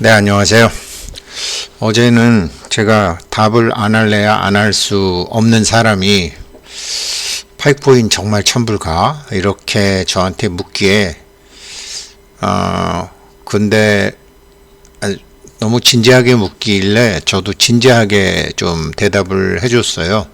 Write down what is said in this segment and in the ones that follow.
네, 안녕하세요. 어제는 제가 답을 안 할래야 안 할 수 없는 사람이 파이코인 정말 첨불가? 이렇게 저한테 묻기에, 근데 너무 진지하게 묻길래 저도 진지하게 좀 대답을 해줬어요.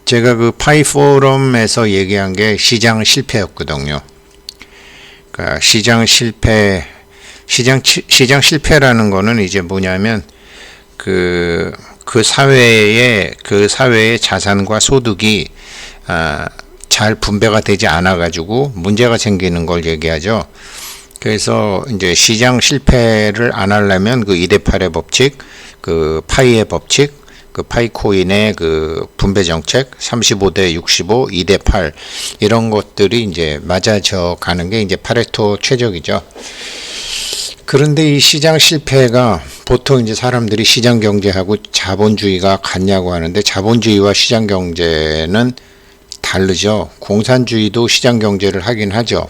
제가 그 파이 포럼에서 얘기한 게 시장 실패였거든요. 그러니까 시장 실패라는 거는 이제 뭐냐면 그 사회의 자산과 소득이 잘 분배가 되지 않아 가지고 문제가 생기는 걸 얘기하죠. 그래서 이제 시장 실패를 안 하려면 그 2대8의 법칙, 그 파이의 법칙, 그 파이코인의 그 분배 정책, 35대 65, 2대8 이런 것들이 이제 맞아져 가는 게 이제 파레토 최적이죠. 그런데 이 시장 실패가 보통 이제 사람들이 시장 경제하고 자본주의가 같냐고 하는데 자본주의와 시장 경제는 다르죠. 공산주의도 시장 경제를 하긴 하죠.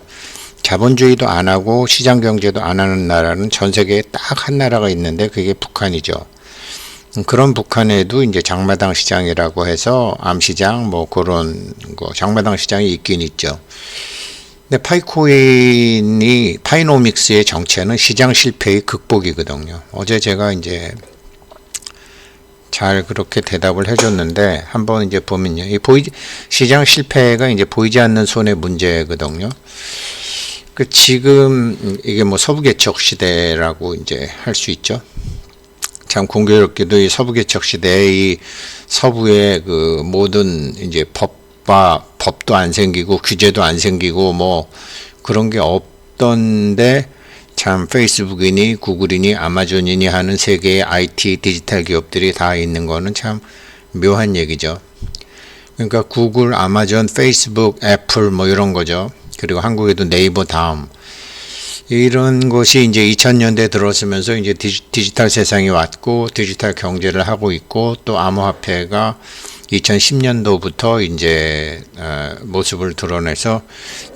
자본주의도 안 하고 시장 경제도 안 하는 나라는 전 세계에 딱 한 나라가 있는데 그게 북한이죠. 그런 북한에도 이제 장마당 시장이라고 해서 암시장 뭐 그런 거 장마당 시장이 있긴 있죠. 근데 파이노믹스의 정체는 시장 실패의 극복이거든요. 어제 제가 이제 잘 그렇게 대답을 해줬는데 한번 이제 보면요, 시장 실패가 이제 보이지 않는 손의 문제거든요. 그 지금 이게 뭐 서부개척 시대라고 이제 할 수 있죠. 참 공교롭게도 이 서부개척 시대에 이 서부의 그 모든 이제 법도 안 생기고 규제도 안 생기고 뭐 그런 게 없던데 참 페이스북이니 구글이니 아마존이니 하는 세계의 IT 디지털 기업들이 다 있는 거는 참 묘한 얘기죠. 그러니까 구글, 아마존, 페이스북, 애플 뭐 이런 거죠. 그리고 한국에도 네이버 다음 이런 것이 이제 2000년대 들어서면서 이제 디지털 세상이 왔고 디지털 경제를 하고 있고 또 암호화폐가 2010년도부터 이제 모습을 드러내서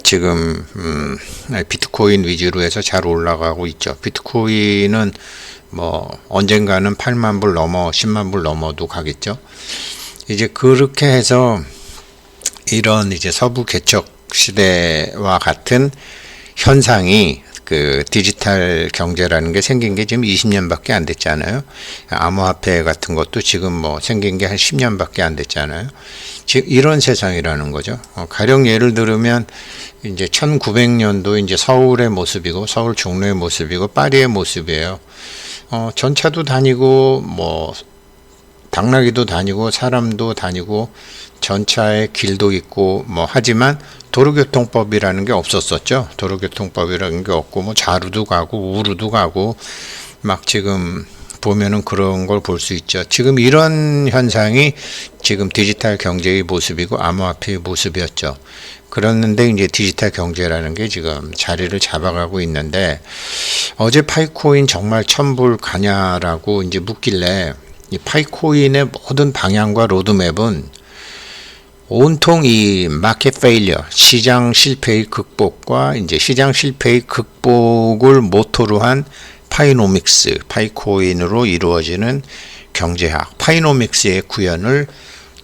지금 비트코인 위주로 해서 잘 올라가고 있죠. 비트코인은 뭐 언젠가는 8만 불 넘어 10만 불 넘어도 가겠죠. 이제 그렇게 해서 이런 이제 서부 개척 시대와 같은 현상이 그 디지털 경제라는 게 생긴 게 지금 20년밖에 안 됐잖아요. 암호화폐 같은 것도 지금 뭐 생긴 게 한 10년밖에 안 됐잖아요. 지금 이런 세상이라는 거죠. 가령 예를 들면 이제 1900년도 이제 서울의 모습이고 서울 종로의 모습이고 파리의 모습이에요. 전차도 다니고 뭐 당나귀도 다니고 사람도 다니고 전차에 길도 있고 뭐 하지만 도로교통법이라는 게 없었었죠. 도로교통법이라는 게 없고 뭐 좌루도 가고 우루도 가고 막 지금 보면은 그런 걸 볼 수 있죠. 지금 이런 현상이 지금 디지털 경제의 모습이고 암호화폐의 모습이었죠. 그랬는데 이제 디지털 경제라는 게 지금 자리를 잡아가고 있는데 어제 파이코인 정말 첨불 가냐라고 이제 묻길래 이 파이코인의 모든 방향과 로드맵은 온통 이 마켓 페일리어, 시장 실패의 극복과 이제 시장 실패의 극복을 모토로 한 파이노믹스, 파이코인으로 이루어지는 경제학, 파이노믹스의 구현을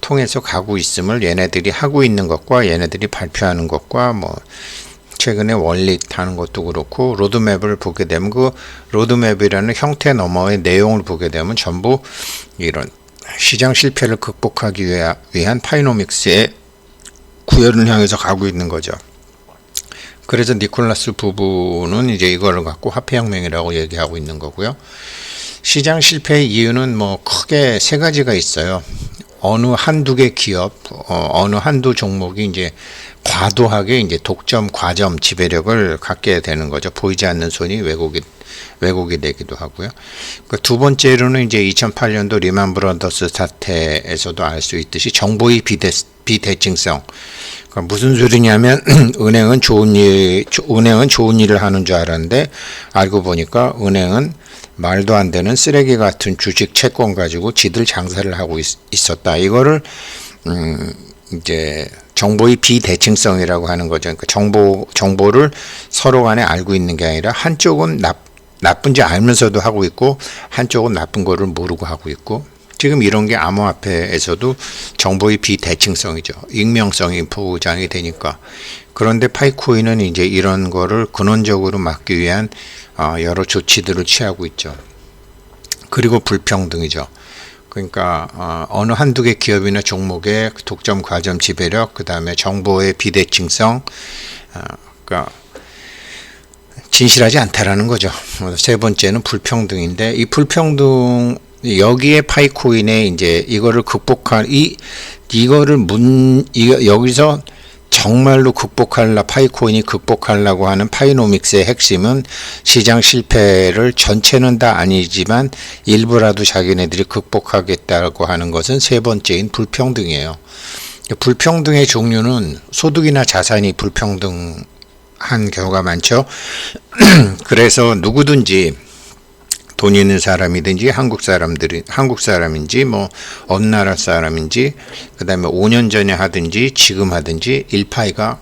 통해서 가고 있음을 얘네들이 하고 있는 것과 얘네들이 발표하는 것과 뭐 최근에 원릿 하는 것도 그렇고 로드맵을 보게 되면 그 로드맵이라는 형태 너머의 내용을 보게 되면 전부 이런 시장 실패를 극복하기 위한 파이노믹스의 구현을 향해서 가고 있는 거죠. 그래서 니콜라스 부부는 이제 이거를 갖고 화폐혁명이라고 얘기하고 있는 거고요. 시장 실패의 이유는 뭐 크게 세 가지가 있어요. 어느 한두 개 기업, 어느 한두 종목이 이제 과도하게 이제 독점, 과점, 지배력을 갖게 되는 거죠. 보이지 않는 손이 왜곡이 되기도 하고요. 두 번째로는 이제 2008년도 리만 브라더스 사태에서도 알 수 있듯이 정보의 비대칭성. 그러니까 무슨 소리냐면 은행은 좋은 일을 하는 줄 알았는데 알고 보니까 은행은 말도 안 되는 쓰레기 같은 주식 채권 가지고 지들 장사를 하고 있었다. 이거를 이제 정보의 비대칭성이라고 하는 거죠. 그러니까 정보를 서로 간에 알고 있는 게 아니라 한쪽은 나쁜지 알면서도 하고 있고 한쪽은 나쁜 거를 모르고 하고 있고, 지금 이런 게 암호화폐에서도 정보의 비대칭성이죠. 익명성이 보장이 되니까. 그런데 파이코인은 이제 이런 거를 근원적으로 막기 위한 여러 조치들을 취하고 있죠. 그리고 불평등이죠. 그러니까 어느 한두 개 기업이나 종목의 독점, 과점, 지배력, 그 다음에 정보의 비대칭성, 그러니까 진실하지 않다라는 거죠. 세 번째는 불평등인데, 이 불평등, 여기에 파이코인에 이제 이거를 극복할, 여기서 정말로 파이코인이 극복하려고 하는 파이노믹스의 핵심은 시장 실패를 전체는 다 아니지만 일부라도 자기네들이 극복하겠다고 하는 것은 세 번째인 불평등이에요. 불평등의 종류는 소득이나 자산이 불평등한 경우가 많죠. 그래서 누구든지 돈 있는 사람이든지 한국 사람인지 뭐 어느 나라 사람인지, 그 다음에 5년 전에 하든지 지금 하든지 1파이가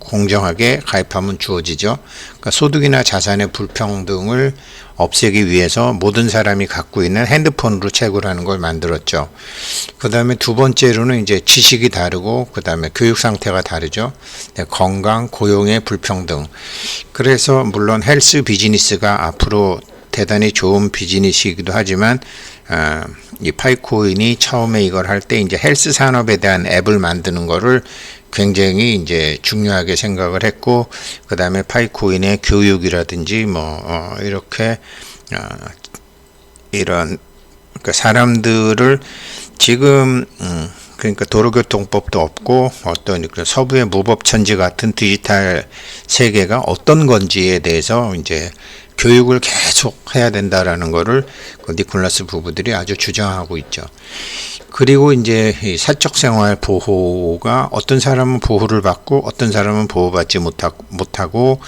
공정하게 가입하면 주어지죠. 그러니까 소득이나 자산의 불평등을 없애기 위해서 모든 사람이 갖고 있는 핸드폰으로 채굴하는 걸 만들었죠. 그 다음에 두 번째로는 이제 지식이 다르고, 그 다음에 교육 상태가 다르죠. 건강, 고용의 불평등. 그래서 물론 헬스 비즈니스가 앞으로 대단히 좋은 비즈니스이기도 하지만, 이 파이코인이 처음에 이걸 할 때 이제 헬스 산업에 대한 앱을 만드는 거를 굉장히 이제 중요하게 생각을 했고, 그 다음에 파이코인의 교육이라든지 이렇게 이런, 그러니까 사람들을 지금 그러니까 도로교통법도 없고 어떤 서부의 무법천지 같은 디지털 세계가 어떤 건지에 대해서 이제 교육을 계속 해야 된다라는 거를 니콜라스 부부들이 아주 주장하고 있죠. 그리고 이제 이 사적 생활 보호가 어떤 사람은 보호를 받고 어떤 사람은 보호받지 못하고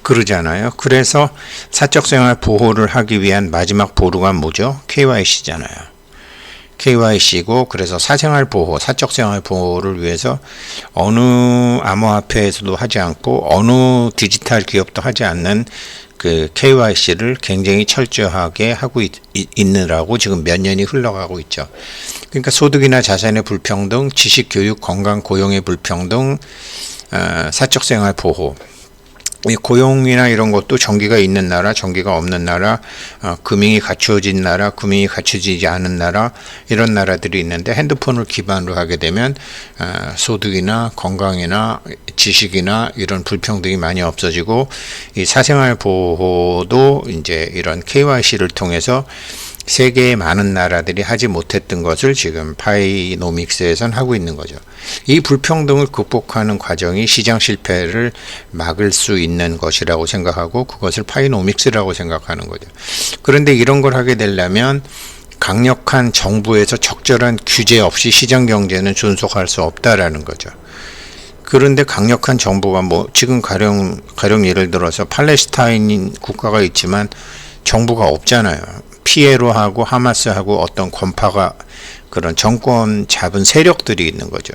그러잖아요. 그래서 사적 생활 보호를 하기 위한 마지막 보루가 뭐죠? KYC잖아요. KYC고, 그래서 사생활 보호, 사적 생활 보호를 위해서 어느 암호화폐에서도 하지 않고 어느 디지털 기업도 하지 않는 그 KYC를 굉장히 철저하게 하고 있느라고 지금 몇 년이 흘러가고 있죠. 그러니까 소득이나 자산의 불평등, 지식, 교육, 건강, 고용의 불평등, 사적 생활 보호. 이 고용이나 이런 것도 전기가 있는 나라, 전기가 없는 나라, 금융이 갖추어진 나라, 금융이 갖춰지지 않은 나라, 이런 나라들이 있는데, 핸드폰을 기반으로 하게 되면 소득이나 건강이나 지식이나 이런 불평등이 많이 없어지고, 이 사생활 보호도 이제 이런 KYC를 통해서 세계의 많은 나라들이 하지 못했던 것을 지금 파이노믹스에선 하고 있는 거죠. 이 불평등을 극복하는 과정이 시장 실패를 막을 수 있는 것이라고 생각하고, 그것을 파이노믹스라고 생각하는 거죠. 그런데 이런 걸 하게 되려면 강력한 정부에서 적절한 규제 없이 시장 경제는 존속할 수 없다라는 거죠. 그런데 강력한 정부가 지금 가령 예를 들어서 팔레스타인 국가가 있지만 정부가 없잖아요. 피에로하고 하마스하고 어떤 권파가, 그런 정권 잡은 세력들이 있는 거죠.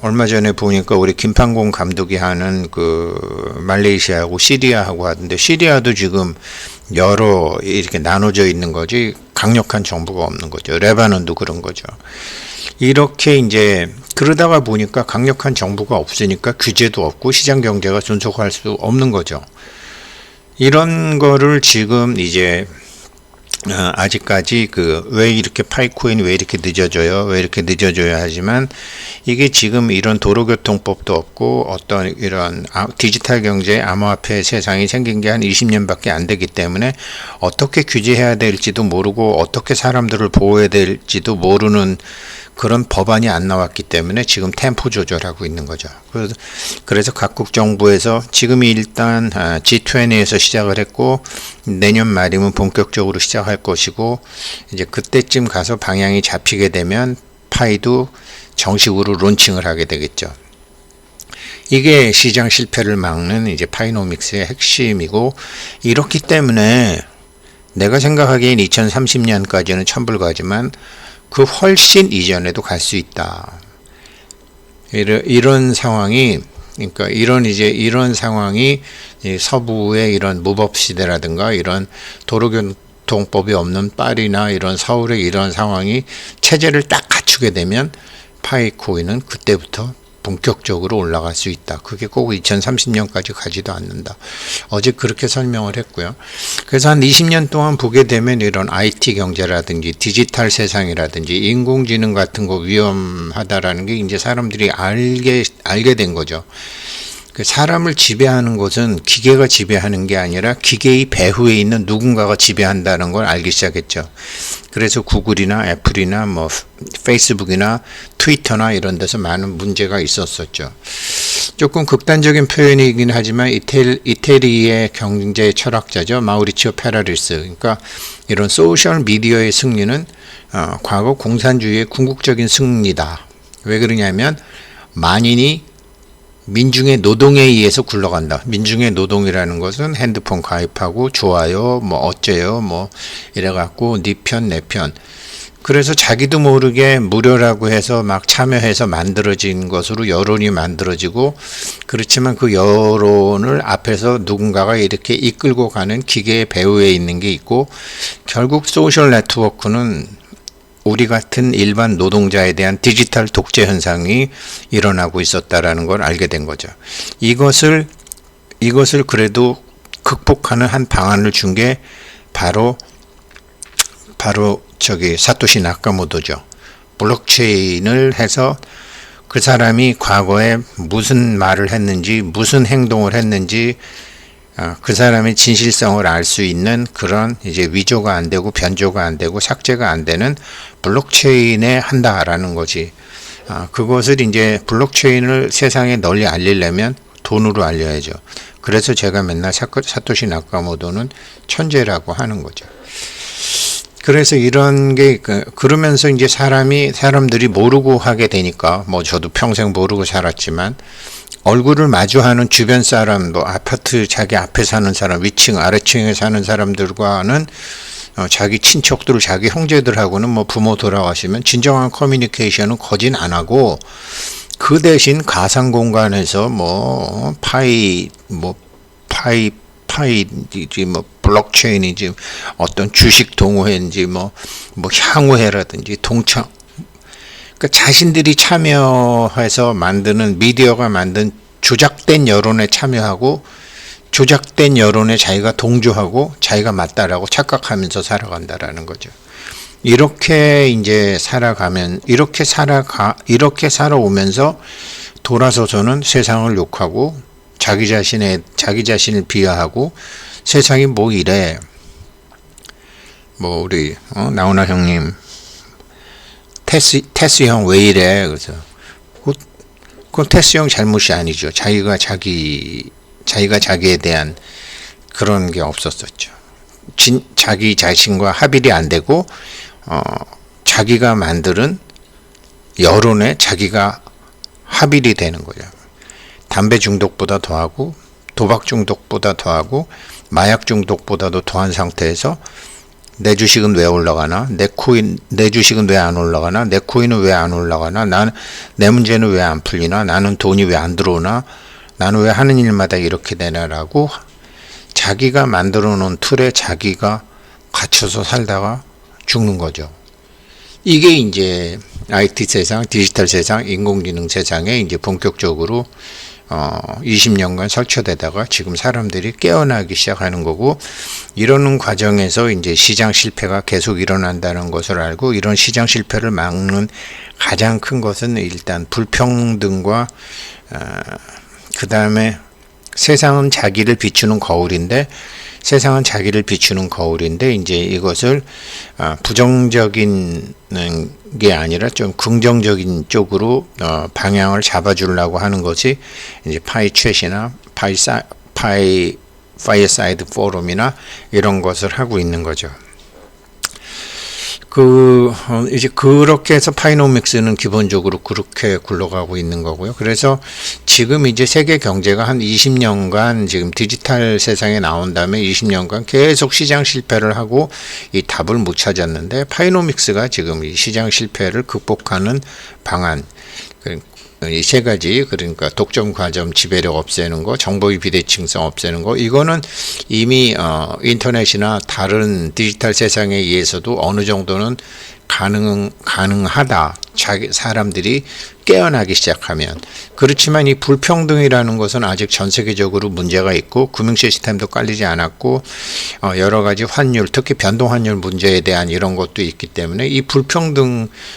얼마 전에 보니까 우리 김판공 감독이 하는 그 말레이시아하고 시리아하고 하던데, 시리아도 지금 여러 이렇게 나눠져 있는 거지 강력한 정부가 없는 거죠. 레바논도 그런 거죠. 이렇게 이제 그러다가 보니까 강력한 정부가 없으니까 규제도 없고 시장 경제가 존속할 수 없는 거죠. 이런 거를 지금 이제 아직까지 왜 이렇게 파이코인이 왜 이렇게 늦어져요? 왜 이렇게 늦어져야 하지만, 이게 지금 이런 도로교통법도 없고 어떤 이런 디지털 경제, 암호화폐 세상이 생긴 게 한 20년밖에 안 되기 때문에 어떻게 규제해야 될지도 모르고 어떻게 사람들을 보호해야 될지도 모르는 그런 법안이 안 나왔기 때문에 지금 템포 조절하고 있는 거죠. 그래서 각국 정부에서 지금이 일단 G20에서 시작을 했고, 내년 말이면 본격적으로 시작할 것이고, 이제 그때쯤 가서 방향이 잡히게 되면 파이도 정식으로 론칭을 하게 되겠죠. 이게 시장 실패를 막는 이제 파이노믹스의 핵심이고, 이렇기 때문에 내가 생각하기엔 2030년까지는 천불가지만 그 훨씬 이전에도 갈 수 있다. 이런 상황이, 그러니까 이런 상황이 서부의 이런 무법 시대라든가 이런 도로교통법이 없는 파리나 이런 서울의 이런 상황이 체제를 딱 갖추게 되면 파이코인은 그때부터 본격적으로 올라갈 수 있다. 그게 꼭 2030년까지 가지도 않는다. 어제 그렇게 설명을 했고요. 그래서 한 20년 동안 보게 되면 이런 IT 경제라든지 디지털 세상이라든지 인공지능 같은 거 위험하다라는 게 이제 사람들이 알게 된 거죠. 그 사람을 지배하는 것은 기계가 지배하는 게 아니라 기계의 배후에 있는 누군가가 지배한다는 걸 알기 시작했죠. 그래서 구글이나 애플이나 뭐 페이스북이나 트위터나 이런 데서 많은 문제가 있었었죠. 조금 극단적인 표현이긴 하지만 이태리의 경제 철학자죠. 마우리치오 페라리스. 그러니까 이런 소셜 미디어의 승리는 과거 공산주의의 궁극적인 승리다. 왜 그러냐면 만인이 민중의 노동에 의해서 굴러간다. 민중의 노동이라는 것은 핸드폰 가입하고 좋아요, 뭐 어째요, 뭐 이래갖고 네 편, 내 편. 그래서 자기도 모르게 무료라고 해서 막 참여해서 만들어진 것으로 여론이 만들어지고, 그렇지만 그 여론을 앞에서 누군가가 이렇게 이끌고 가는 기계의 배후에 있는 게 있고, 결국 소셜 네트워크는 우리 같은 일반 노동자에 대한 디지털 독재 현상이 일어나고 있었다라는 걸 알게 된 거죠. 이것을 그래도 극복하는 한 방안을 준 게 바로 저기 사토시 나카모토죠. 블록체인을 해서 그 사람이 과거에 무슨 말을 했는지, 무슨 행동을 했는지, 그 사람의 진실성을 알 수 있는 그런 이제 위조가 안 되고 변조가 안 되고 삭제가 안 되는 블록체인에 한다라는 거지. 그것을 이제 블록체인을 세상에 널리 알리려면 돈으로 알려야죠. 그래서 제가 맨날 사토시 나카모토는 천재라고 하는 거죠. 그래서 이런 게 그러면서 이제 사람들이 모르고 하게 되니까, 뭐 저도 평생 모르고 살았지만 얼굴을 마주하는 주변 사람, 뭐 아파트 자기 앞에 사는 사람, 위층 아래층에 사는 사람들과는 자기 친척들, 자기 형제들하고는 뭐 부모 돌아가시면 진정한 커뮤니케이션은 거진 안 하고, 그 대신 가상 공간에서 뭐 파이지 뭐 블록체인이지 어떤 주식 동호회인지 뭐 향후회라든지 동창, 그러니까 자신들이 참여해서 만드는 미디어가 만든 조작된 여론에 참여하고 조작된 여론에 자기가 동조하고 자기가 맞다라고 착각하면서 살아간다라는 거죠. 이렇게 이제 이렇게 살아오면서 돌아서서는 세상을 욕하고 자기 자신을 비하하고 세상이 뭐 이래. 뭐 우리 나훈아 형님 테스 형 왜 이래? 그래서 그건 테스 형 잘못이 아니죠. 자기가 자기에 대한 그런 게 없었었죠. 자기 자신과 합일이 안 되고 자기가 만드는 여론에 자기가 합일이 되는 거죠. 담배 중독보다 더하고 도박 중독보다 더하고 마약 중독보다도 더한 상태에서 내 주식은 왜 올라가나? 내 주식은 왜 안 올라가나? 내 코인은 왜 안 올라가나? 내 문제는 왜 안 풀리나? 나는 돈이 왜 안 들어오나? 나는 왜 하는 일마다 이렇게 되나라고 자기가 만들어 놓은 틀에 자기가 갇혀서 살다가 죽는 거죠. 이게 이제 IT 세상, 디지털 세상, 인공지능 세상에 이제 본격적으로 20년간 설치되다가 지금 사람들이 깨어나기 시작하는 거고, 이러는 과정에서 이제 시장 실패가 계속 일어난다는 것을 알고, 이런 시장 실패를 막는 가장 큰 것은 일단 불평등과 그 다음에 세상은 자기를 비추는 거울인데 이제 이것을 부정적인 게 아니라 좀 긍정적인 쪽으로 방향을 잡아주려고 하는 것이 이제 파이챗이나 파이어사이드 포럼이나 이런 것을 하고 있는 거죠. 이제 그렇게 해서 파이노믹스는 기본적으로 그렇게 굴러가고 있는 거고요. 그래서 지금 이제 세계 경제가 한 20년간 지금 디지털 세상에 나온 다음에 20년간 계속 시장 실패를 하고 이 답을 못 찾았는데, 파이노믹스가 지금 이 시장 실패를 극복하는 방안, 이 세 가지, 그러니까 독점, 과점, 지배력 없애는 거, 정보의 비대칭성 없애는 거, 이거는 이미 인터넷이나 다른 디지털 세상에 의해서도 어느 정도는 가능하다. 사람들이 깨어나기 시작하면. 그렇지만 이 불평등이라는 것은 아직 전 세계적으로 문제가 있고, 금융 시스템도 깔리지 않았고, 여러 가지 환율, 특히 변동 환율 문제에 대한 이런 것도 있기 때문에 이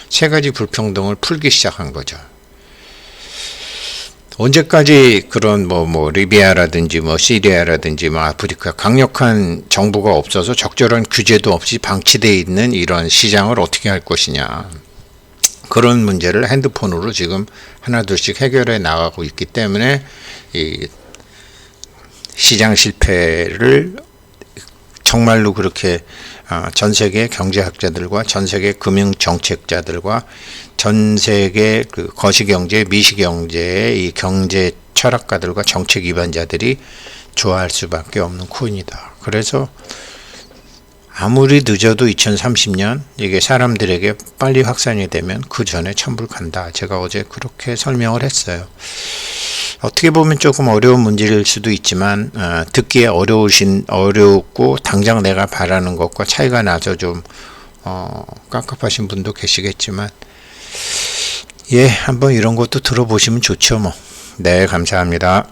세 가지 불평등을 풀기 시작한 거죠. 언제까지 그런 리비아라든지 시리아라든지 아프리카 강력한 정부가 없어서 적절한 규제도 없이 방치되어 있는 이런 시장을 어떻게 할 것이냐. 그런 문제를 핸드폰으로 지금 하나둘씩 해결해 나가고 있기 때문에 이 시장 실패를 정말로 그렇게 전 세계 경제학자들과 전 세계 금융 정책자들과 전 세계 그 거시경제, 미시경제의 이 경제 철학가들과 정책 위반자들이 좋아할 수밖에 없는 코인이다. 그래서 아무리 늦어도 2030년 이게 사람들에게 빨리 확산이 되면 그 전에 천불 간다. 제가 어제 그렇게 설명을 했어요. 어떻게 보면 조금 어려운 문제일 수도 있지만 듣기에 어렵고 당장 내가 바라는 것과 차이가 나서 좀 깝깝하신 분도 계시겠지만, 한번 이런 것도 들어보시면 좋죠. 네, 감사합니다.